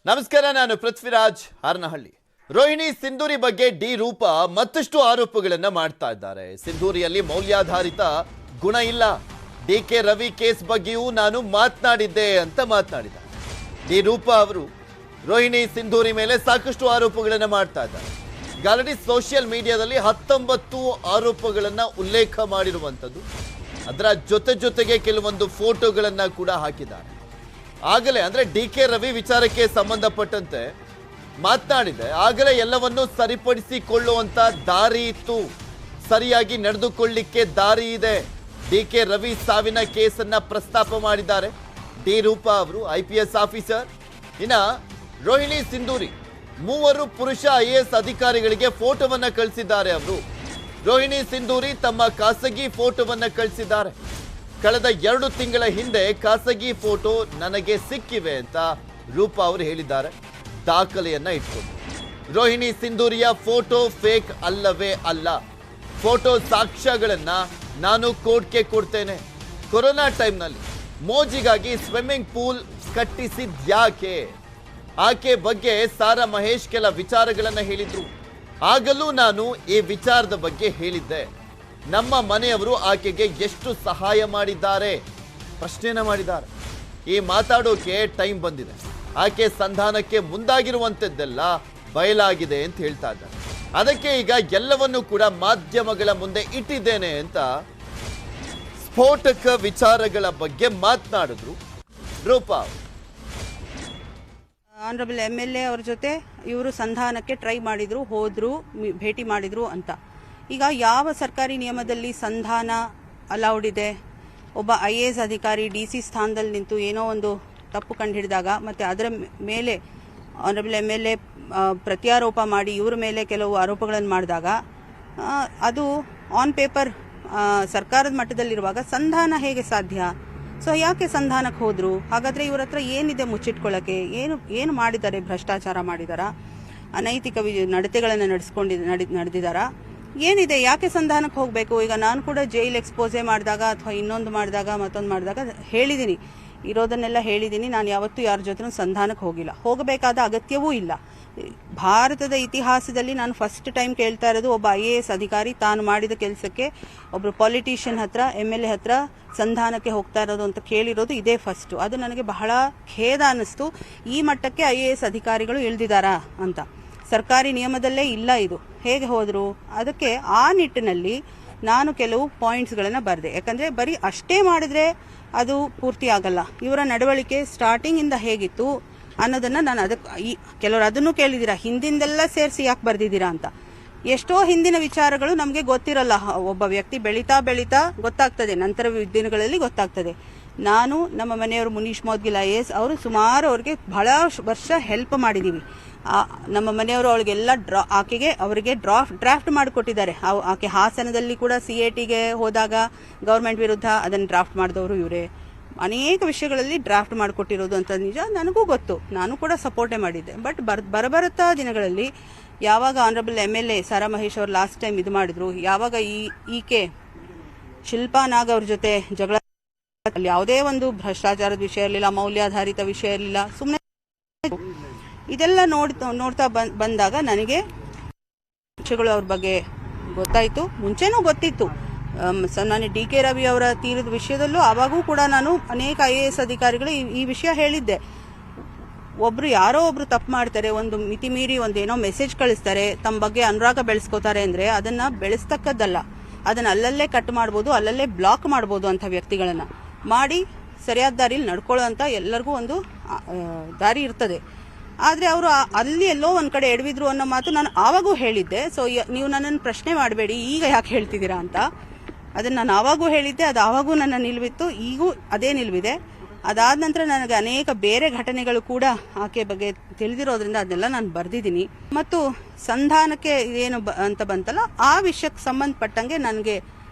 ನಮಸ್ಕಾರ, ನಾನು ಪೃಥ್ವಿರಾಜ್ ಹಾರನಹಳ್ಳಿ. ರೋಹಿಣಿ ಸಿಂಧೂರಿ ಬಗ್ಗೆ ಡಿ ರೂಪ ಮತ್ತಷ್ಟು ಆರೋಪಗಳನ್ನ ಮಾಡ್ತಾ ಇದ್ದಾರೆ. ಸಿಂಧೂರಿಯಲ್ಲಿ ಮೌಲ್ಯಾಧಾರಿತ ಗುಣ ಇಲ್ಲ, ಡಿಕೆ ರವಿ ಕೇಸ್ ಬಗ್ಗೆಯೂ ನಾನು ಮಾತನಾಡಿದ್ದೆ ಅಂತ ಮಾತನಾಡಿದ್ದಾರೆ. ಡಿ ರೂಪ ಅವರು ರೋಹಿಣಿ ಸಿಂಧೂರಿ ಮೇಲೆ ಸಾಕಷ್ಟು ಆರೋಪಗಳನ್ನ ಮಾಡ್ತಾ ಇದ್ದಾರೆ. ಆಲ್ರೆಡಿ ಸೋಷಿಯಲ್ ಮೀಡಿಯಾದಲ್ಲಿ 19 ಆರೋಪಗಳನ್ನ ಉಲ್ಲೇಖ ಮಾಡಿರುವಂಥದ್ದು. ಅದರ ಜೊತೆಗೆ ಕೆಲವೊಂದು ಫೋಟೋಗಳನ್ನ ಕೂಡ ಹಾಕಿದ್ದಾರೆ. ಆಗಲೇ ಅಂದ್ರೆ ಡಿಕೆ ರವಿ ವಿಚಾರಕ್ಕೆ ಸಂಬಂಧಪಟ್ಟಂತೆ ಮಾತನಾಡಿದೆ. ಆಗಲೇ ಎಲ್ಲವನ್ನೂ ಸರಿಪಡಿಸಿಕೊಳ್ಳುವಂತ ದಾರಿ ಇತ್ತು, ಸರಿಯಾಗಿ ನಡೆದುಕೊಳ್ಳಿಕ್ಕೆ ದಾರಿ ಇದೆ. ಡಿಕೆ ರವಿ ಸಾವಿನ ಕೇಸನ್ನ ಪ್ರಸ್ತಾಪ ಮಾಡಿದ್ದಾರೆ ಡಿ ರೂಪ ಅವರು, IPS ಆಫೀಸರ್. ಇನ್ನ ರೋಹಿಣಿ ಸಿಂಧೂರಿ 3 ಪುರುಷ IAS ಅಧಿಕಾರಿಗಳಿಗೆ ಫೋಟೋವನ್ನ ಕಳಿಸಿದ್ದಾರೆ ಅವರು. ರೋಹಿಣಿ ಸಿಂಧೂರಿ ತಮ್ಮ ಖಾಸಗಿ ಫೋಟೋವನ್ನ ಕಳಿಸಿದ್ದಾರೆ. ಕಳೆದ 2 ತಿಂಗಳ ಹಿಂದೆ ಖಾಸಗಿ ಫೋಟೋ ನನಗೆ ಸಿಕ್ಕಿವೆ ಅಂತ ರೂಪ ಅವರು ಹೇಳಿದ್ದಾರೆ. ದಾಖಲೆಯನ್ನ ಇಟ್ಕೊಂಡು ರೋಹಿಣಿ ಸಿಂಧೂರಿಯ ಫೋಟೋ ಫೇಕ್ ಅಲ್ಲವೇ ಅಲ್ಲ, ಫೋಟೋ ಸಾಕ್ಷ್ಯಗಳನ್ನ ನಾನು ಕೋರ್ಟ್ಗೆ ಕೊಡ್ತೇನೆ. ಕೊರೋನಾ ಟೈಮ್ನಲ್ಲಿ ಮೋಜಿಗಾಗಿ ಸ್ವಿಮ್ಮಿಂಗ್ ಪೂಲ್ ಕಟ್ಟಿಸಿದ್ಯಾಕೆ, ಆಕೆ ಬಗ್ಗೆ ಸಾರಾ ಮಹೇಶ್ ಕೆಲ ವಿಚಾರಗಳನ್ನ ಹೇಳಿದ್ರು. ಆಗಲೂ ನಾನು ಈ ವಿಚಾರದ ಬಗ್ಗೆ ಹೇಳಿದ್ದೆ. ನಮ್ಮ ಮನೆಯವರು ಆಕೆಗೆ ಎಷ್ಟು ಸಹಾಯ ಮಾಡಿದ್ದಾರೆ ಪ್ರಶ್ನೆನ ಮಾಡಿದ್ದಾರೆ. ಈ ಮಾತಾಡೋಕೆ ಟೈಮ್ ಬಂದಿದೆ. ಆಕೆ ಸಂಧಾನಕ್ಕೆ ಮುಂದಾಗಿರುವಂಥದ್ದೆಲ್ಲ ಬಯಲಾಗಿದೆ ಅಂತ ಹೇಳ್ತಾ ಇದ್ದಾರೆ. ಅದಕ್ಕೆ ಈಗ ಎಲ್ಲವನ್ನೂ ಕೂಡ ಮಾಧ್ಯಮಗಳ ಮುಂದೆ ಇಟ್ಟಿದ್ದೇನೆ ಅಂತ ಸ್ಫೋಟಕ ವಿಚಾರಗಳ ಬಗ್ಗೆ ಮಾತನಾಡಿದ್ರು ರೂಪಾ. ಆನರಬಲ್ MLA ಅವ್ರ ಜೊತೆ ಇವರು ಸಂಧಾನಕ್ಕೆ ಟ್ರೈ ಮಾಡಿದ್ರು, ಹೋದ್ರು, ಭೇಟಿ ಮಾಡಿದ್ರು ಅಂತ. ಈಗ ಯಾವ ಸರ್ಕಾರಿ ನಿಯಮದಲ್ಲಿ ಸಂಧಾನ ಅಲೌಡ್ ಇದೆ? ಒಬ್ಬ IAS ಅಧಿಕಾರಿ DC ಸ್ಥಾನದಲ್ಲಿ ನಿಂತು ಏನೋ ಒಂದು ತಪ್ಪು ಕಂಡು ಹಿಡಿದಾಗ ಮತ್ತೆ ಅದರ ಮೇಲೆ ಆನರಬಲ್ MLA ಪ್ರತ್ಯಾರೋಪ ಮಾಡಿ ಇವ್ರ ಮೇಲೆ ಕೆಲವು ಆರೋಪಗಳನ್ನು ಮಾಡಿದಾಗ ಅದು ಆನ್ ಪೇಪರ್ ಸರ್ಕಾರದ ಮಟ್ಟದಲ್ಲಿರುವಾಗ ಸಂಧಾನ ಹೇಗೆ ಸಾಧ್ಯ? ಸೊ ಯಾಕೆ ಸಂಧಾನಕ್ಕೆ ಹೋದ್ರು? ಹಾಗಾದ್ರೆ ಇವ್ರ ಹತ್ರ ಏನಿದೆ ಮುಚ್ಚಿಟ್ಕೊಳ್ಳೋಕೆ? ಏನು ಮಾಡಿದ್ದಾರೆ? ಭ್ರಷ್ಟಾಚಾರ ಮಾಡಿದಾರಾ? ಅನೈತಿಕ ನಡತೆಗಳನ್ನು ನಡೆದಿದ್ದಾರಾ? ಏನಿದೆ? ಯಾಕೆ ಸಂಧಾನಕ್ಕೆ ಹೋಗಬೇಕು? ಈಗ ನಾನು ಕೂಡ ಜೈಲ್ ಎಕ್ಸ್ಪೋಸೆ ಮಾಡಿದಾಗ ಅಥವಾ ಇನ್ನೊಂದು ಮಾಡಿದಾಗ ಮತ್ತೊಂದು ಮಾಡಿದಾಗ ಹೇಳಿದ್ದೀನಿ, ಇರೋದನ್ನೆಲ್ಲ ಹೇಳಿದ್ದೀನಿ. ನಾನು ಯಾವತ್ತೂ ಯಾರ ಜೊತೆ ಸಂಧಾನಕ್ಕೆ ಹೋಗಿಲ್ಲ, ಹೋಗಬೇಕಾದ ಅಗತ್ಯವೂ ಇಲ್ಲ. ಭಾರತದ ಇತಿಹಾಸದಲ್ಲಿ ನಾನು ಫಸ್ಟ್ ಟೈಮ್ ಕೇಳ್ತಾ ಇರೋದು, ಒಬ್ಬ IAS ಅಧಿಕಾರಿ ತಾನು ಮಾಡಿದ ಕೆಲಸಕ್ಕೆ ಒಬ್ಬರು ಪೊಲಿಟಿಷಿಯನ್ ಹತ್ರ, MLA ಹತ್ರ ಸಂಧಾನಕ್ಕೆ ಹೋಗ್ತಾ ಇರೋದು ಅಂತ ಕೇಳಿರೋದು ಇದೇ ಫಸ್ಟ್. ಅದು ನನಗೆ ಬಹಳ ಖೇದ ಅನ್ನಿಸ್ತು. ಈ ಮಟ್ಟಕ್ಕೆ IAS ಅಧಿಕಾರಿಗಳು ಇಳಿದಿದ್ದಾರಾ ಅಂತ. ಸರ್ಕಾರಿ ನಿಯಮದಲ್ಲೇ ಇಲ್ಲ ಇದು. ಹೇಗೆ ಹೋದ್ರು? ಅದಕ್ಕೆ ಆ ನಿಟ್ಟಿನಲ್ಲಿ ನಾನು ಕೆಲವು ಪಾಯಿಂಟ್ಸ್ಗಳನ್ನು ಬರೆದೆ. ಯಾಕಂದರೆ ಬರೀ ಅಷ್ಟೇ ಮಾಡಿದ್ರೆ ಅದು ಪೂರ್ತಿ ಆಗಲ್ಲ. ಇವರ ನಡವಳಿಕೆ ಸ್ಟಾರ್ಟಿಂಗ್ ಇಂದ ಹೇಗಿತ್ತು ಅನ್ನೋದನ್ನು ನಾನು ಕೆಲವರು ಅದನ್ನು ಕೇಳಿದ್ದೀರಾ, ಹಿಂದಿಂದೆಲ್ಲ ಸೇರಿಸಿ ಯಾಕೆ ಬರೆದಿದ್ದೀರಾ ಅಂತ. ಎಷ್ಟೋ ಹಿಂದಿನ ವಿಚಾರಗಳು ನಮಗೆ ಗೊತ್ತಿರಲ್ಲ. ಒಬ್ಬ ವ್ಯಕ್ತಿ ಬೆಳೀತಾ ಗೊತ್ತಾಗ್ತದೆ, ನಂತರ ದಿನಗಳಲ್ಲಿ ಗೊತ್ತಾಗ್ತದೆ. ನಾನು, ನಮ್ಮ ಮನೆಯವರು ಮುನೀಶ್ ಮೋದ್ಗಿಲ್ IAS ಅವರು ಸುಮಾರು ಅವ್ರಿಗೆ ಬಹಳ ವರ್ಷ ಹೆಲ್ಪ್ ಮಾಡಿದ್ದೀವಿ. ನಮ್ಮ ಮನೆಯವರು ಅವರಿಗೆ ಡ್ರಾಫ್ಟ್ ಮಾಡಿಕೊಟ್ಟಿದ್ದಾರೆ. ಆಕೆ ಹಾಸನದಲ್ಲಿ ಕೂಡ CATಗೆ ಹೋದಾಗ ಗೌರ್ಮೆಂಟ್ ವಿರುದ್ಧ ಅದನ್ನು ಡ್ರಾಫ್ಟ್ ಮಾಡಿದವರು ಇವರೇ. ಅನೇಕ ವಿಷಯಗಳಲ್ಲಿ ಡ್ರಾಫ್ಟ್ ಮಾಡಿಕೊಟ್ಟಿರೋದು ಅಂತ ನಿಜ, ನನಗೂ ಗೊತ್ತು. ನಾನು ಕೂಡ ಸಪೋರ್ಟೇ ಮಾಡಿದ್ದೆ. ಬಟ್ ಬರಬರುತ್ತಾ ದಿನಗಳಲ್ಲಿ ಯಾವಾಗ ಆನರಬಲ್ MLA ಸಾರಾ ಮಹೇಶ್ ಅವರು ಲಾಸ್ಟ್ ಟೈಮ್ ಇದು ಮಾಡಿದ್ರು, ಯಾವಾಗ ಈಕೆ ಶಿಲ್ಪಾ ನಾಗ್ ಅವ್ರ ಜೊತೆ ಜಗಳ, ಯಾವುದೇ ಒಂದು ಭ್ರಷ್ಟಾಚಾರದ ವಿಷಯ ಇರಲಿಲ್ಲ, ಮೌಲ್ಯಾಧಾರಿತ ವಿಷಯ ಇರಲಿಲ್ಲ, ಸುಮ್ಮನೆ ಇದೆಲ್ಲ ನೋಡ್ತಾ ಬಂದಾಗ ನನಗೆ ವಿಷಯಗಳು ಅವ್ರ ಬಗ್ಗೆ ಗೊತ್ತಾಯಿತು. ಮುಂಚೆನೂ ಗೊತ್ತಿತ್ತು. ನಾನು DK ರವಿ ಅವರ ತೀರದ ವಿಷಯದಲ್ಲೂ ಆವಾಗೂ ಕೂಡ ನಾನು ಅನೇಕ IAS ಅಧಿಕಾರಿಗಳು ಈ ವಿಷಯ ಹೇಳಿದ್ದೆ. ಯಾರೋ ಒಬ್ರು ತಪ್ಪು ಮಾಡ್ತಾರೆ, ಒಂದು ಮಿತಿ ಮೀರಿ ಒಂದೇನೋ ಮೆಸೇಜ್ ಕಳಿಸ್ತಾರೆ, ತಮ್ಮ ಬಗ್ಗೆ ಅನುರಾಗ ಬೆಳೆಸ್ಕೋತಾರೆ ಅಂದರೆ ಅದನ್ನು ಬೆಳೆಸ್ತಕ್ಕದ್ದಲ್ಲ. ಅದನ್ನು ಅಲ್ಲಲ್ಲೇ ಕಟ್ ಮಾಡ್ಬೋದು, ಅಲ್ಲಲ್ಲೇ ಬ್ಲಾಕ್ ಮಾಡ್ಬೋದು. ಅಂಥ ವ್ಯಕ್ತಿಗಳನ್ನು ಮಾಡಿ ಸರಿಯಾದ ದಾರಿಯಲ್ಲಿ ನಡ್ಕೊಳ್ಳೋ ಅಂತ ಎಲ್ಲರಿಗೂ ಒಂದು ದಾರಿ ಇರ್ತದೆ. ಆದರೆ ಅವರು ಅಲ್ಲಿ ಎಲ್ಲೋ ಒಂದು ಕಡೆ ಎಡವಿದ್ರು ಅನ್ನೋ ಮಾತು ನಾನು ಆವಾಗೂ ಹೇಳಿದ್ದೆ. ಸೊ ನೀವು ನನ್ನನ್ನು ಪ್ರಶ್ನೆ ಮಾಡಬೇಡಿ ಈಗ ಯಾಕೆ ಹೇಳ್ತಿದ್ದೀರಾ ಅಂತ. ಅದನ್ನು ನಾನು ಆವಾಗೂ ಹೇಳಿದ್ದೆ, ಅದು ಆವಾಗೂ ನನ್ನ ನಿಲುವಿತ್ತು, ಈಗೂ ಅದೇ ನಿಲುವಿದೆ. ಅದಾದ ನಂತರ ನನಗೆ ಅನೇಕ ಬೇರೆ ಘಟನೆಗಳು ಕೂಡ ಆಕೆ ಬಗ್ಗೆ ತಿಳಿದಿರೋದ್ರಿಂದ ಅದನ್ನೆಲ್ಲ ನಾನು ಬರೆದಿದ್ದೀನಿ. ಮತ್ತು ಸಂಧಾನಕ್ಕೆ ಏನು ಅಂತ ಬಂತಲ್ಲ, ಆ ವಿಷಯಕ್ಕೆ ಸಂಬಂಧಪಟ್ಟಂಗೆ ನನಗೆ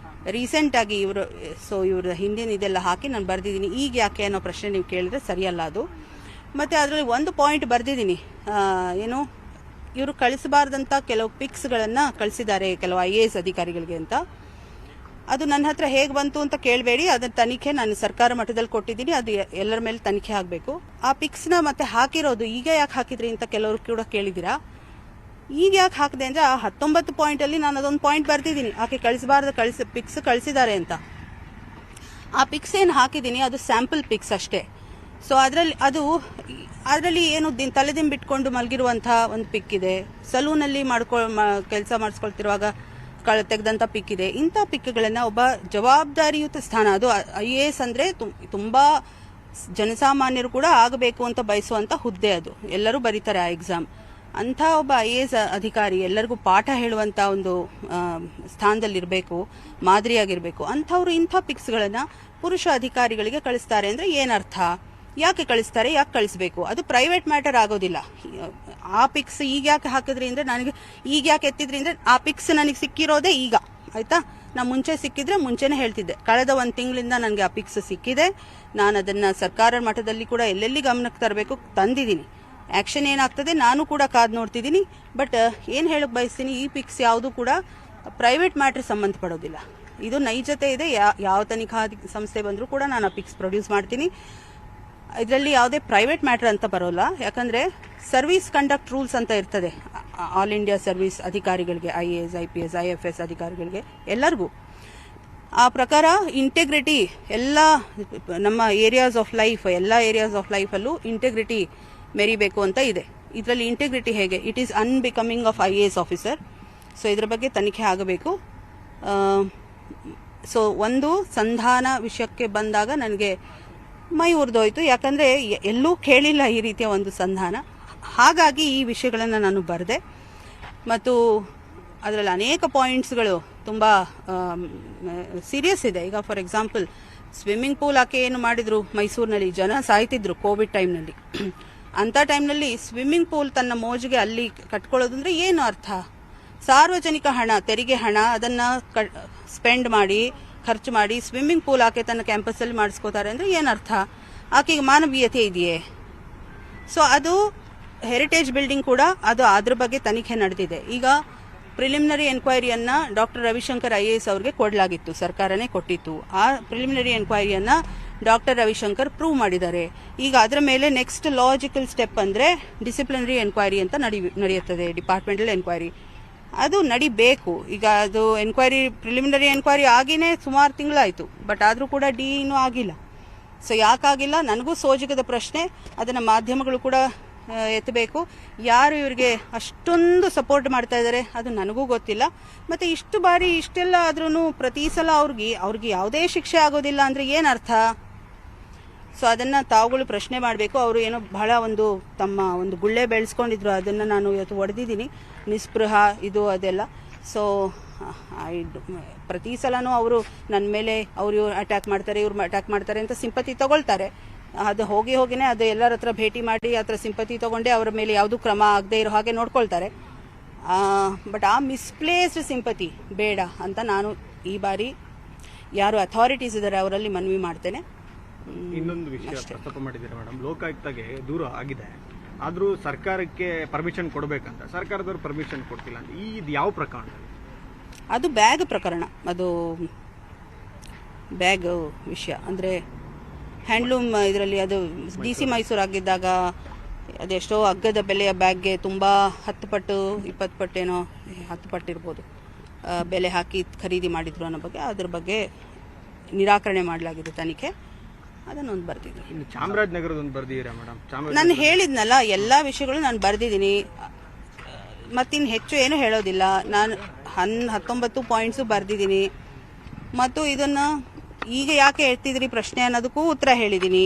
ರೀಸೆಂಟಾಗಿ ಇವ್ರ ಹಿಂದಿನ ಇದೆಲ್ಲ ಹಾಕಿ ನಾನು ಬರೆದಿದ್ದೀನಿ. ಈಗ ಯಾಕೆ ಅನ್ನೋ ಪ್ರಶ್ನೆ ನೀವು ಕೇಳಿದ್ರೆ ಸರಿಯಲ್ಲ ಅದು. ಮತ್ತು ಅದರಲ್ಲಿ ಒಂದು ಪಾಯಿಂಟ್ ಬರೆದಿದ್ದೀನಿ, ಇವರು ಕಳಿಸಬಾರ್ದಂಥ ಕೆಲವು ಪಿಕ್ಸ್ಗಳನ್ನು ಕಳಿಸಿದ್ದಾರೆ ಕೆಲವು IAS ಅಧಿಕಾರಿಗಳಿಗೆ ಅಂತ. ಅದು ನನ್ನ ಹತ್ರ ಹೇಗೆ ಬಂತು ಅಂತ ಕೇಳಬೇಡಿ, ಅದನ್ನ ತನಿಖೆ ನಾನು ಸರ್ಕಾರ ಮಟ್ಟದಲ್ಲಿ ಕೊಟ್ಟಿದ್ದೀನಿ, ಅದು ಎಲ್ಲರ ಮೇಲೆ ತನಿಖೆ ಆಗಬೇಕು. ಆ ಪಿಕ್ಸ್ನ ಮತ್ತೆ ಹಾಕಿರೋದು ಈಗ ಯಾಕೆ ಹಾಕಿದ್ರಿ ಅಂತ ಕೆಲವರು ಕೂಡ ಕೇಳಿದ್ದೀರಾ. ಈಗ ಯಾಕೆ ಹಾಕಿದೆ ಅಂದರೆ ಆ 19 ಪಾಯಿಂಟಲ್ಲಿ ನಾನು ಅದೊಂದು ಪಾಯಿಂಟ್ ಬರ್ತಿದ್ದೀನಿ, ಆಕೆ ಕಳಿಸಬಾರ್ದು ಪಿಕ್ಸ್ ಕಳಿಸಿದ್ದಾರೆ ಅಂತ. ಆ ಪಿಕ್ಸ್ ಏನು ಹಾಕಿದ್ದೀನಿ ಅದು ಸ್ಯಾಂಪಲ್ ಪಿಕ್ಸ್ ಅಷ್ಟೇ. ಸೊ ಅದರಲ್ಲಿ ಏನು ತಲೆದಿಂಬು ಬಿಟ್ಕೊಂಡು ಮಲಗಿರುವಂಥ ಒಂದು ಪಿಕ್ ಇದೆ, ಸಲೂನಲ್ಲಿ ಕೆಲಸ ಮಾಡಿಸ್ಕೊಳ್ತಿರುವಾಗ ತೆಗೆದಂಥ ಪಿಕ್ ಇದೆ. ಇಂಥ ಪಿಕ್ಗಳನ್ನು ಒಬ್ಬ ಜವಾಬ್ದಾರಿಯುತ ಸ್ಥಾನ, ಅದು IAS ಅಂದರೆ ತುಂಬ ಜನಸಾಮಾನ್ಯರು ಕೂಡ ಆಗಬೇಕು ಅಂತ ಬಯಸುವಂಥ ಹುದ್ದೆ, ಅದು ಎಲ್ಲರೂ ಬರೀತಾರೆ ಆ ಎಕ್ಸಾಮ್. ಅಂಥ ಒಬ್ಬ IAS ಅಧಿಕಾರಿ ಎಲ್ಲರಿಗೂ ಪಾಠ ಹೇಳುವಂಥ ಒಂದು ಸ್ಥಾನದಲ್ಲಿರಬೇಕು, ಮಾದರಿಯಾಗಿರಬೇಕು. ಅಂಥವ್ರು ಇಂಥ ಪಿಕ್ಸ್ಗಳನ್ನು ಪುರುಷ ಅಧಿಕಾರಿಗಳಿಗೆ ಕಳಿಸ್ತಾರೆ ಅಂದರೆ ಏನರ್ಥ? ಯಾಕೆ ಕಳಿಸ್ತಾರೆ, ಯಾಕೆ ಕಳಿಸ್ಬೇಕು? ಅದು ಪ್ರೈವೇಟ್ ಮ್ಯಾಟರ್ ಆಗೋದಿಲ್ಲ. ಆ ಪಿಕ್ಸ್ ಈಗ ಯಾಕೆ ಹಾಕಿದ್ರಿ ಅಂದರೆ, ನನಗೆ ಈಗ ಯಾಕೆ ಎತ್ತಿದ್ರಿ ಅಂದರೆ ಆ ಪಿಕ್ಸ್ ನನಗೆ ಸಿಕ್ಕಿರೋದೇ ಈಗ, ಆಯ್ತಾ? ನಾ ಮುಂಚೆ ಸಿಕ್ಕಿದ್ರೆ ಮುಂಚೆನೇ ಹೇಳ್ತಿದ್ದೆ. ಕಳೆದ 1 ತಿಂಗಳಿಂದ ನನಗೆ ಆ ಪಿಕ್ಸ್ ಸಿಕ್ಕಿದೆ. ನಾನು ಅದನ್ನು ಸರ್ಕಾರ ಮಟ್ಟದಲ್ಲಿ ಕೂಡ ಎಲ್ಲೆಲ್ಲಿ ಗಮನಕ್ಕೆ ತರಬೇಕು ತಂದಿದ್ದೀನಿ. ಆ್ಯಕ್ಷನ್ ಏನಾಗ್ತದೆ ನಾನು ಕೂಡ ಕಾದು ನೋಡ್ತಿದ್ದೀನಿ. ಬಟ್ ಏನು ಹೇಳಕ್ಕೆ ಬಯಸ್ತೀನಿ, ಈ ಪಿಕ್ಸ್ ಯಾವುದು ಕೂಡ ಪ್ರೈವೇಟ್ ಮ್ಯಾಟ್ರ್ ಸಂಬಂಧಪಡೋದಿಲ್ಲ. ಇದು ನೈಜತೆ ಇದೆ. ಯಾವ ತನಿಖಾ ಸಂಸ್ಥೆ ಬಂದರೂ ಕೂಡ ನಾನು ಆ ಪಿಕ್ಸ್ ಪ್ರೊಡ್ಯೂಸ್ ಮಾಡ್ತೀನಿ. ಇದರಲ್ಲಿ ಯಾವುದೇ ಪ್ರೈವೇಟ್ ಮ್ಯಾಟರ್ ಅಂತ ಬರೋಲ್ಲ. ಯಾಕಂದರೆ ಸರ್ವಿಸ್ ಕಂಡಕ್ಟ್ ರೂಲ್ಸ್ ಅಂತ ಇರ್ತದೆ ಆಲ್ ಇಂಡಿಯಾ ಸರ್ವಿಸ್ ಅಧಿಕಾರಿಗಳಿಗೆ, IAS, IPS, IFS ಅಧಿಕಾರಿಗಳಿಗೆ ಎಲ್ಲರಿಗೂ. ಆ ಪ್ರಕಾರ ಇಂಟೆಗ್ರಿಟಿ ಎಲ್ಲ ನಮ್ಮ ಏರಿಯಾಸ್ ಆಫ್ ಲೈಫಲ್ಲೂ ಇಂಟೆಗ್ರಿಟಿ ಮೆರಿಬೇಕು ಅಂತ ಇದೆ. ಇದರಲ್ಲಿ ಇಂಟೆಗ್ರಿಟಿ ಹೇಗೆ? It is unbecoming of IAS officer. So ಇದ್ರ ಬಗ್ಗೆ ತನಿಖೆ ಆಗಬೇಕು. ಸೊ ಒಂದು ಸಂಧಾನ ವಿಷಯಕ್ಕೆ ಬಂದಾಗ ನನಗೆ ಮೈ ಉರಿದೋಯ್ತು. ಯಾಕಂದರೆ ಎಲ್ಲೂ ಕೇಳಿಲ್ಲ ಈ ರೀತಿಯ ಒಂದು ಸಂಧಾನ. ಹಾಗಾಗಿ ಈ ವಿಷಯಗಳನ್ನು ನಾನು ಬರೆದೆ. ಮತ್ತು ಅದರಲ್ಲಿ ಅನೇಕ ಪಾಯಿಂಟ್ಸ್ಗಳು ತುಂಬ ಸೀರಿಯಸ್ ಇದೆ. ಈಗ ಫಾರ್ ಎಕ್ಸಾಂಪಲ್ ಸ್ವಿಮ್ಮಿಂಗ್ ಪೂಲ್ ಆಕೆ ಏನು ಮಾಡಿದ್ರು, ಮೈಸೂರಿನಲ್ಲಿ ಜನ ಸಾಯ್ತಿದ್ರು ಕೋವಿಡ್ ಟೈಮ್ನಲ್ಲಿ. ಅಂಥ ಟೈಮ್ನಲ್ಲಿ ಸ್ವಿಮ್ಮಿಂಗ್ ಪೂಲ್ ತನ್ನ ಮೋಜಿಗೆ ಅಲ್ಲಿ ಕಟ್ಕೊಳ್ಳೋದು ಅಂದರೆ ಏನು ಅರ್ಥ? ಸಾರ್ವಜನಿಕ ಹಣ, ತೆರಿಗೆ ಹಣ, ಅದನ್ನು ಸ್ಪೆಂಡ್ ಮಾಡಿ ಖರ್ಚು ಮಾಡಿ ಸ್ವಿಮ್ಮಿಂಗ್ ಪೂಲ್ ಆಕೆ ತನ್ನ ಕ್ಯಾಂಪಸ್ಸಲ್ಲಿ ಮಾಡಿಸ್ಕೋತಾರೆ ಅಂದರೆ ಏನರ್ಥ? ಆಕೆಗೆ ಮಾನವೀಯತೆ ಇದೆಯೇ? ಸೊ ಅದು ಹೆರಿಟೇಜ್ ಬಿಲ್ಡಿಂಗ್ ಕೂಡ ಅದು ಅದ್ರ ಬಗ್ಗೆ ತನಿಖೆ ನಡೆದಿದೆ. ಈಗ ಪ್ರಿಲಿಮಿನರಿ ಎನ್ಕ್ವೈರಿಯನ್ನು ಡಾಕ್ಟರ್ ರವಿಶಂಕರ್ IAS ಅವ್ರಿಗೆ ಕೊಡಲಾಗಿತ್ತು, ಸರ್ಕಾರನೇ ಕೊಟ್ಟಿತ್ತು. ಆ ಪ್ರಿಲಿಮಿನರಿ ಎನ್ಕ್ವೈರಿಯನ್ನು ಡಾಕ್ಟರ್ ರವಿಶಂಕರ್ ಪ್ರೂವ್ ಮಾಡಿದ್ದಾರೆ. ಈಗ ಅದರ ಮೇಲೆ ನೆಕ್ಸ್ಟ್ ಲಾಜಿಕಲ್ ಸ್ಟೆಪ್ ಅಂದರೆ ಡಿಸಿಪ್ಲಿನರಿ ಎನ್ಕ್ವೈರಿ ಅಂತ ನಡೆಯುತ್ತದೆ, ಡಿಪಾರ್ಟ್ಮೆಂಟಲ್ ಎನ್ಕ್ವೈರಿ. ಅದು ನಡಿಬೇಕು. ಈಗ ಅದು ಪ್ರಿಲಿಮಿನರಿ ಎನ್ಕ್ವೈರಿ ಆಗಿನೇ ಸುಮಾರು ತಿಂಗಳಾಯಿತು. ಬಟ್ ಆದರೂ ಕೂಡ ಇನ್ನೂ ಆಗಿಲ್ಲ. ಸೊ ಯಾಕಾಗಿಲ್ಲ ನನಗೂ ಸೋಜಿಗದ ಪ್ರಶ್ನೆ. ಅದನ್ನು ಮಾಧ್ಯಮಗಳು ಕೂಡ ಎತ್ತಬೇಕು. ಯಾರು ಇವರಿಗೆ ಅಷ್ಟೊಂದು ಸಪೋರ್ಟ್ ಮಾಡ್ತಾ ಇದ್ದಾರೆ ಅದು ನನಗೂ ಗೊತ್ತಿಲ್ಲ. ಮತ್ತು ಇಷ್ಟು ಬಾರಿ ಇಷ್ಟೆಲ್ಲ ಆದ್ರೂ ಪ್ರತಿ ಸಲ ಅವ್ರಿಗೆ ಯಾವುದೇ ಶಿಕ್ಷೆ ಆಗೋದಿಲ್ಲ ಅಂದರೆ ಏನರ್ಥ? ಸೊ ಅದನ್ನು ತಾವುಗಳು ಪ್ರಶ್ನೆ ಮಾಡಬೇಕು. ಅವರು ಏನೋ ಬಹಳ ತಮ್ಮ ಒಂದು ಗುಳ್ಳೆ ಬೆಳೆಸ್ಕೊಂಡಿದ್ರು, ಅದನ್ನು ನಾನು ಇವತ್ತು ಹೊಡೆದಿದ್ದೀನಿ. ನಿಸ್ಪೃಹ ಇದು ಅದೆಲ್ಲ. ಸೊ ಪ್ರತಿ ಸಲನೂ ಅವರು ನನ್ನ ಮೇಲೆ ಇವ್ರು ಅಟ್ಯಾಕ್ ಮಾಡ್ತಾರೆ ಅಂತ ಸಿಂಪತಿ ತಗೊಳ್ತಾರೆ. ಅದು ಹೋಗಿನೇ ಅದು ಎಲ್ಲರ ಹತ್ರ ಭೇಟಿ ಮಾಡಿ ಹತ್ರ ಸಿಂಪತಿ ತಗೊಂಡೆ ಅವರ ಮೇಲೆ ಯಾವುದೂ ಕ್ರಮ ಆಗದೆ ಇರೋ ಹಾಗೆ ನೋಡ್ಕೊಳ್ತಾರೆ. ಬಟ್ ಆ ಮಿಸ್ಪ್ಲೇಸ್ಡ್ ಸಿಂಪತಿ ಬೇಡ ಅಂತ ನಾನು ಈ ಬಾರಿ ಯಾರು ಅಥಾರಿಟೀಸ್ ಇದ್ದಾರೆ ಅವರಲ್ಲಿ ಮನವಿ ಮಾಡ್ತೇನೆ. ಇನ್ನೊಂದು ವಿಷಯ ಪ್ರಸ್ತಾಪ ಮಾಡಿದ್ದೀರಾ ಮೇಡಮ್, ಲೋಕಾಯುಕ್ತಗೆ ದೂರ ಆಗಿದೆ, ಆದರೂ ಸರ್ಕಾರಕ್ಕೆ ಪರ್ಮಿಷನ್ ಕೊಡಬೇಕಂತ ಸರ್ಕಾರದವರು ಪರ್ಮಿಷನ್ ಕೊಡ್ತಿಲ್ಲ ಅಂತ. ಇದು ಯಾವ ಪ್ರಕರಣ? ಅದು ಬ್ಯಾಗ್ ಪ್ರಕರಣ. ಅದು ಬ್ಯಾಗ್ ವಿಷಯ ಅಂದರೆ ಹ್ಯಾಂಡ್ಲೂಮ್ ಇದರಲ್ಲಿ ಅದು DC ಮೈಸೂರು ಆಗಿದ್ದಾಗ ಅದೆಷ್ಟೋ ಅಗ್ಗದ ಬೆಲೆಯ ಬ್ಯಾಗ್ಗೆ ತುಂಬ 10 ಪಟ್ಟು 20 ಪಟ್ಟೇನೋ 10 ಪಟ್ಟಿರ್ಬೋದು ಬೆಲೆ ಹಾಕಿ ಖರೀದಿ ಮಾಡಿದ್ರು ಅನ್ನೋ ಬಗ್ಗೆ ಅದ್ರ ಬಗ್ಗೆ ನಿರಾಕರಣೆ ಮಾಡಲಾಗಿದೆ ತನಿಖೆ. ಅದನ್ನೊಂದು ಬರ್ದಿದ್ದೀನಿ. ಇನ್ನು ಚಾಮರಾಜನಗರದೊಂದು ಬರ್ದಿದ್ದೀರಾ ಮೇಡಮ್? ನಾನು ಹೇಳಿದ್ನಲ್ಲ ಎಲ್ಲ ವಿಷಯಗಳು ನಾನು ಬರ್ದಿದ್ದೀನಿ. ಮತ್ತಿನ್ನು ಹೆಚ್ಚು ಏನು ಹೇಳೋದಿಲ್ಲ. ನಾನು 19 ಪಾಯಿಂಟ್ಸು ಬರ್ದಿದ್ದೀನಿ. ಮತ್ತು ಇದನ್ನು ಈಗ ಯಾಕೆ ಹೇಳ್ತಿದ್ರಿ ಪ್ರಶ್ನೆ ಅನ್ನೋದಕ್ಕೂ ಉತ್ತರ ಹೇಳಿದ್ದೀನಿ.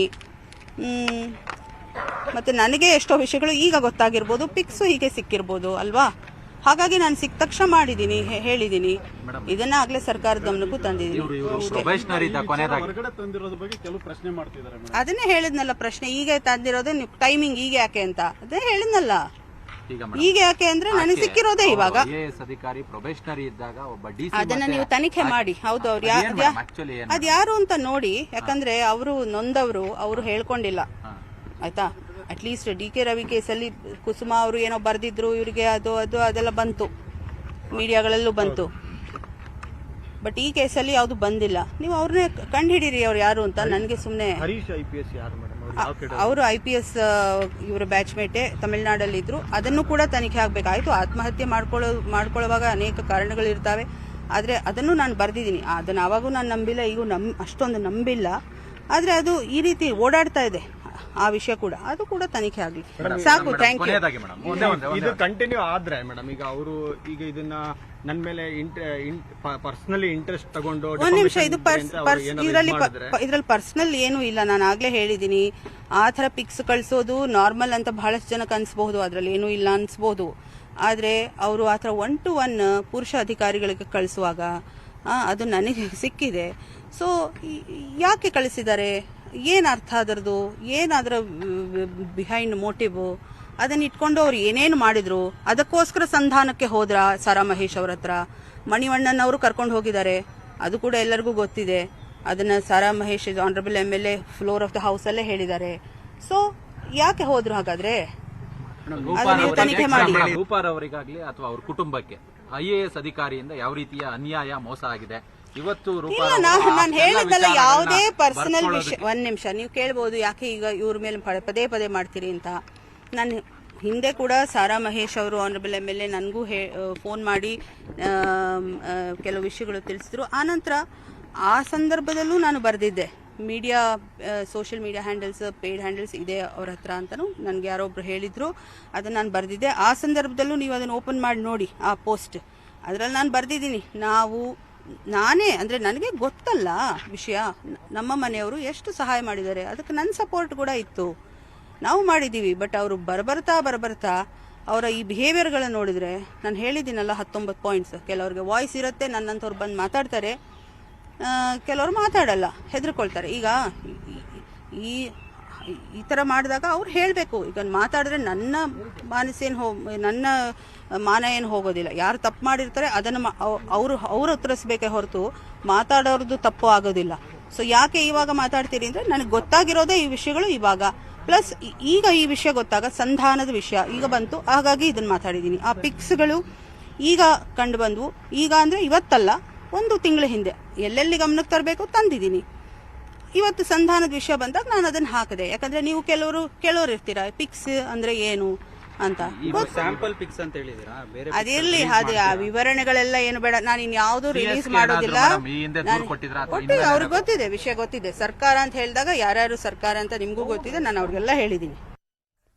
ಮತ್ತು ನನಗೆ ಎಷ್ಟೋ ವಿಷಯಗಳು ಈಗ ಗೊತ್ತಾಗಿರ್ಬೋದು, ಪಿಕ್ಸು ಹೀಗೆ ಸಿಕ್ಕಿರ್ಬೋದು ಅಲ್ವಾ? ಹಾಗಾಗಿ ನಾನು ಸಿಕ್ಕ ತಕ್ಷಣ ಮಾಡಿದ್ದೀನಿ, ಹೇಳಿದ್ದೀನಿ. ಇದನ್ನ ಆಗಲೇ ಸರ್ಕಾರದ ಗಮನಕ್ಕೂ ತಂದಿದ್ದೀನಿ. ಅದನ್ನೇ ಹೇಳಿದ್ನಲ್ಲ ಪ್ರಶ್ನೆ, ಈಗ ತಂದಿರೋದು ಟೈಮಿಂಗ್ ಈಗ ಯಾಕೆ ಅಂತ. ಅದೇ ಹೇಳಿದ್ನಲ್ಲ, ಈಗ ಯಾಕೆ ಅಂದ್ರೆ ನನಗೆ ಸಿಕ್ಕಿರೋದೇ ಇವಾಗ. ಅದನ್ನ ನೀವು ತನಿಖೆ ಮಾಡಿ. ಹೌದು, ಅವ್ರು ಅದ್ಯಾರು ಅಂತ ನೋಡಿ. ಯಾಕಂದ್ರೆ ಅವರು ನೊಂದವರು, ಅವರು ಹೇಳ್ಕೊಂಡಿಲ್ಲ ಆಯ್ತಾ. ಅಟ್ಲೀಸ್ಟ್ DK ರವಿ ಕೇಸಲ್ಲಿ ಕುಸುಮಾ ಅವರು ಏನೋ ಬರ್ದಿದ್ರು, ಇವರಿಗೆ ಅದೆಲ್ಲ ಬಂತು, ಮೀಡಿಯಾಗಳಲ್ಲೂ ಬಂತು. ಬಟ್ ಈ ಕೇಸಲ್ಲಿ ಯಾವುದು ಬಂದಿಲ್ಲ. ನೀವು ಅವ್ರನ್ನೇ ಕಂಡು ಹಿಡೀರಿ ಅವ್ರು ಯಾರು ಅಂತ. ನನಗೆ ಸುಮ್ಮನೆ ಹರೀಶ್ IPS ಯಾರು ಮೇಡಮ್? ಅವರು IPS ಇವರ ಬ್ಯಾಚ್ಮೇಟೆ ತಮಿಳುನಾಡಲ್ಲಿ ಇದ್ರು. ಅದನ್ನು ಕೂಡ ತನಿಖೆ ಆಗಬೇಕಾಯ್ತು. ಆತ್ಮಹತ್ಯೆ ಮಾಡ್ಕೊಳ್ಳುವಾಗ ಅನೇಕ ಕಾರಣಗಳಿರ್ತಾವೆ. ಆದರೆ ಅದನ್ನು ನಾನು ಬರೆದಿದ್ದೀನಿ. ಅದನ್ನು ಆವಾಗೂ ನಾನು ನಂಬಿಲ್ಲ, ಈಗೂ ಅಷ್ಟೊಂದು ನಂಬಿಲ್ಲ. ಆದರೆ ಅದು ಈ ರೀತಿ ಓಡಾಡ್ತಾ ಇದೆ ಆ ವಿಷಯ ಕೂಡ, ಅದು ಕೂಡ ತನಿಖೆ ಆಗಲಿ ಸಾಕು. Thank you. ಇದು ಕಂಟಿನ್ಯೂ ಆದ್ರೆ ಮೇಡಮ್, ಈಗ ಇದನ್ನ ನನ್ನ ಮೇಲೆ ಪರ್ಸನಲಿ ಇಂಟ್ರೆಸ್ಟ್ ತಗೊಂಡು ಒಂದ್ ನಿಮಿಷ, ಇದು ಇದ್ರಲ್ಲಿ ಪರ್ಸನಲ್ ಏನು ಇಲ್ಲ. ನಾನು ಆಗ್ಲೇ ಹೇಳಿದೀನಿ, ಆ ಥರ ಪಿಕ್ಸ್ ಕಳ್ಸೋದು ನಾರ್ಮಲ್ ಅಂತ ಬಹಳಷ್ಟು ಜನಕ್ಕೆ ಅನ್ಸ್ಬಹುದು, ಅದ್ರಲ್ಲಿ ಏನೂ ಇಲ್ಲ ಅನ್ಸ್ಬಹುದು. ಆದ್ರೆ ಅವರು ಆ ಥರ 1-to-1 ಪುರುಷ ಅಧಿಕಾರಿಗಳಿಗೆ ಕಳಿಸುವಾಗ ಅದು ನನಗೆ ಸಿಕ್ಕಿದೆ. ಸೊ ಯಾಕೆ ಕಳಿಸಿದ್ದಾರೆ, ಏನು ಅರ್ಥ ಅದರದು, ಏನಾದ್ರ ಬಿಹೈಂಡ್ ಮೋಟಿವ್, ಅದನ್ನ ಇಟ್ಕೊಂಡು ಅವ್ರು ಏನೇನು ಮಾಡಿದ್ರು, ಅದಕ್ಕೋಸ್ಕರ ಸಂಧಾನಕ್ಕೆ ಹೋದ್ರ ಸಾರಾ ಮಹೇಶ್ ಅವ್ರ ಹತ್ರ. ಮಣಿವಣ್ಣನ್ ಅವರು ಕರ್ಕೊಂಡು ಹೋಗಿದ್ದಾರೆ, ಅದು ಕೂಡ ಎಲ್ಲರಿಗೂ ಗೊತ್ತಿದೆ. ಅದನ್ನ Sara Mahesh honourable MLA floor of the house ಅಲ್ಲೇ ಹೇಳಿದ್ದಾರೆ. ಸೊ ಯಾಕೆ ಹೋದ್ರು ಹಾಗಾದ್ರೆ? ತನಿಖೆ ಮಾಡಿ. ರೂಪಾರ್ ಅವರಿಗಾಗ್ಲಿ ಅಥವಾ ಅವ್ರ ಕುಟುಂಬಕ್ಕೆ IAS ಅಧಿಕಾರಿಯಿಂದ ಯಾವ ರೀತಿಯ ಅನ್ಯಾಯ ಮೋಸ ಆಗಿದೆ ಇವತ್ತು? ನಾನು ಹೇಳಿದ್ದಲ್ಲ ಯಾವುದೇ ಪರ್ಸನಲ್ ವಿಷಯ. ಒಂದ್ ನಿಮಿಷ, ನೀವು ಕೇಳ್ಬೋದು ಯಾಕೆ ಈಗ ಇವ್ರ ಮೇಲೆ ಪದೇ ಪದೇ ಮಾಡ್ತೀರಿ ಅಂತ. ನಾನು ಹಿಂದೆ ಕೂಡ ಸಾರಾ ಮಹೇಶ್ ಅವರು ಆನರಬಲ್ MLA ನನಗೂ ಫೋನ್ ಮಾಡಿ ಕೆಲವು ವಿಷಯಗಳು ತಿಳಿಸಿದ್ರು. ಆನಂತರ ಆ ಸಂದರ್ಭದಲ್ಲೂ ನಾನು ಬರೆದಿದ್ದೆ. Media social media handles, paid handles ಇದೆ ಅವ್ರ ಹತ್ರ ಅಂತಲೂ ನನಗೆ ಯಾರೊಬ್ರು ಹೇಳಿದ್ರು. ಅದನ್ನು ನಾನು ಬರೆದಿದ್ದೆ. ಆ ಸಂದರ್ಭದಲ್ಲೂ ನೀವು ಅದನ್ನು ಓಪನ್ ಮಾಡಿ ನೋಡಿ, ಆ ಪೋಸ್ಟ್ ಅದರಲ್ಲಿ ನಾನು ಬರೆದಿದ್ದೀನಿ. ನಾನೇ ಅಂದರೆ ನನಗೆ ಗೊತ್ತಲ್ಲ ವಿಷಯ, ನಮ್ಮ ಮನೆಯವರು ಎಷ್ಟು ಸಹಾಯ ಮಾಡಿದ್ದಾರೆ, ಅದಕ್ಕೆ ನನ್ನ ಸಪೋರ್ಟ್ ಕೂಡ ಇತ್ತು, ನಾವು ಮಾಡಿದ್ದೀವಿ. ಬಟ್ ಅವರು ಬರಬರ್ತಾ ಅವರ ಈ ಬಿಹೇವಿಯರ್ಗಳನ್ನು ನೋಡಿದರೆ, ನಾನು ಹೇಳಿದ್ದೀನಲ್ಲ 19 ಪಾಯಿಂಟ್ಸ್. ಕೆಲವ್ರಿಗೆ ವಾಯ್ಸ್ ಇರುತ್ತೆ, ನನ್ನಂಥವ್ರು ಬಂದು ಮಾತಾಡ್ತಾರೆ, ಕೆಲವರು ಮಾತಾಡಲ್ಲ, ಹೆದರ್ಕೊಳ್ತಾರೆ. ಈಗ ಈ ಥರ ಮಾಡಿದಾಗ ಅವ್ರು ಹೇಳಬೇಕು. ಈಗ ಮಾತಾಡಿದ್ರೆ ನನ್ನ ನನ್ನ ಮಾನ ಏನು ಹೋಗೋದಿಲ್ಲ. ಯಾರು ತಪ್ಪು ಮಾಡಿರ್ತಾರೆ ಅದನ್ನು ಅವ್ರು ಉತ್ತರಿಸ್ಬೇಕೇ ಹೊರತು ಮಾತಾಡೋರ್ದು ತಪ್ಪು ಆಗೋದಿಲ್ಲ. ಸೊ ಯಾಕೆ ಇವಾಗ ಮಾತಾಡ್ತೀರಿ ಅಂದರೆ, ನನಗೆ ಗೊತ್ತಾಗಿರೋದೇ ಈ ವಿಷಯಗಳು ಇವಾಗ. ಪ್ಲಸ್ ಈಗ ಈ ವಿಷಯ ಗೊತ್ತಾಗ ಸಂಧಾನದ ವಿಷಯ ಈಗ ಬಂತು, ಹಾಗಾಗಿ ಇದನ್ನು ಮಾತಾಡಿದ್ದೀನಿ. ಆ ಪಿಕ್ಸ್ಗಳು ಈಗ ಕಂಡು ಬಂದವು. ಈಗ ಅಂದರೆ ಇವತ್ತಲ್ಲ, 1 ತಿಂಗಳ ಹಿಂದೆ ಎಲ್ಲೆಲ್ಲಿ ಗಮನಕ್ಕೆ ತರಬೇಕು ತಂದಿದ್ದೀನಿ. ಇವತ್ತು ಸಂಧಾನದ ವಿಷಯ ಬಂದಾಗ ನಾನು ಅದನ್ನ ಹಾಕಿದೆ. ಯಾಕಂದ್ರೆ ನೀವು ಕೆಲವರು ಇರ್ತೀರಾ, ಪಿಕ್ಸ್ ಅಂದ್ರೆ ಏನು ಅಂತ. ಅದಿರ್ಲಿ, ಆ ವಿವರಣೆಗಳೆಲ್ಲ ಏನು ಬೇಡ. ನಾನು ಇನ್ಯಾವುದೂ ರಿಲೀಸ್ ಮಾಡೋದಿಲ್ಲ. ಅವ್ರಿಗೆ ಗೊತ್ತಿದೆ, ವಿಷಯ ಗೊತ್ತಿದೆ. ಸರ್ಕಾರ ಅಂತ ಹೇಳಿದಾಗ ಯಾರ್ಯಾರು ಸರ್ಕಾರ ಅಂತ ನಿಮ್ಗೂ ಗೊತ್ತಿದೆ, ನಾನು ಅವ್ರಿಗೆಲ್ಲ ಹೇಳಿದ್ದೀನಿ.